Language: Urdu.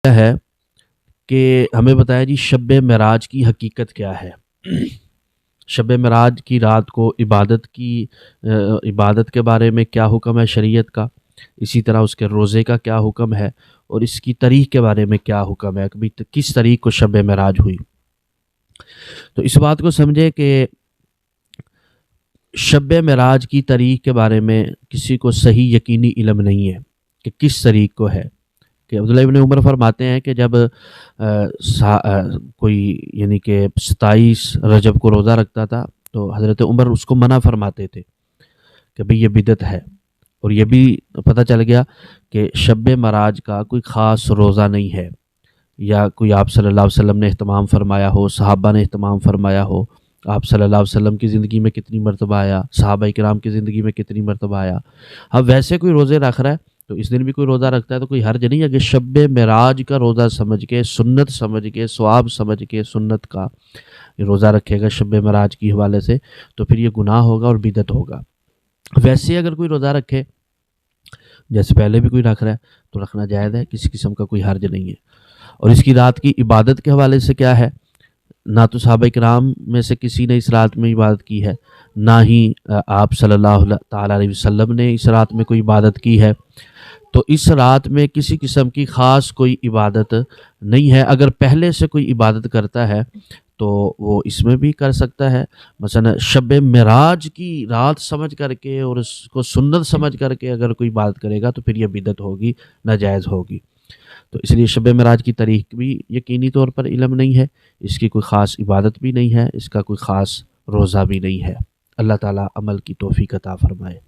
ہے کہ ہمیں بتایا جی شب معراج کی حقیقت کیا ہے۔ شب معراج کی رات کو عبادت کے بارے میں کیا حکم ہے شریعت کا، اسی طرح اس کے روزے کا کیا حکم ہے، اور اس کی تاریخ کے بارے میں کیا حکم ہے، کس تاریخ کو شب معراج ہوئی۔ تو اس بات کو سمجھے کہ شب معراج کی تاریخ کے بارے میں کسی کو صحیح یقینی علم نہیں ہے کہ کس تاریخ کو ہے۔ کہ عبداللہ ابن عمر فرماتے ہیں کہ جب کوئی یعنی کہ 27 رجب کو روزہ رکھتا تھا تو حضرت عمر اس کو منع فرماتے تھے کہ بھئی یہ بدعت ہے، اور یہ بھی پتہ چل گیا کہ شب معراج کا کوئی خاص روزہ نہیں ہے، یا کوئی آپ صلی اللہ علیہ وسلم نے اہتمام فرمایا ہو، صحابہ نے اہتمام فرمایا ہو۔ آپ صلی اللہ علیہ وسلم کی زندگی میں کتنی مرتبہ آیا، صحابہ کرام کی زندگی میں کتنی مرتبہ آیا۔ اب ویسے کوئی روزے رکھ رہا ہے تو اس دن بھی کوئی روزہ رکھتا ہے تو کوئی حرج نہیں ہے کہ شب معراج کا روزہ سمجھ کے، سنت سمجھ کے، ثواب سمجھ کے سنت کا روزہ رکھے گا شب معراج کی حوالے سے، تو پھر یہ گناہ ہوگا اور بدعت ہوگا۔ ویسے اگر کوئی روزہ رکھے جیسے پہلے بھی کوئی رکھ رہا ہے تو رکھنا جائز ہے، کسی قسم کا کوئی حرج نہیں ہے۔ اور اس کی رات کی عبادت کے حوالے سے کیا ہے، نہ تو صحابہ کرام میں سے کسی نے اس رات میں عبادت کی ہے، نہ ہی آپ صلی اللہ تعالیٰ علیہ وسلم نے اس رات میں کوئی عبادت کی ہے۔ تو اس رات میں کسی قسم کی خاص کوئی عبادت نہیں ہے۔ اگر پہلے سے کوئی عبادت کرتا ہے تو وہ اس میں بھی کر سکتا ہے، مثلا شب معراج کی رات سمجھ کر کے اور اس کو سنت سمجھ کر کے اگر کوئی عبادت کرے گا تو پھر یہ بدعت ہوگی، ناجائز ہوگی۔ تو اس لیے شب معراج کی تاریخ بھی یقینی طور پر علم نہیں ہے، اس کی کوئی خاص عبادت بھی نہیں ہے، اس کا کوئی خاص روزہ بھی نہیں ہے۔ اللہ تعالیٰ عمل کی توفیق عطا فرمائے۔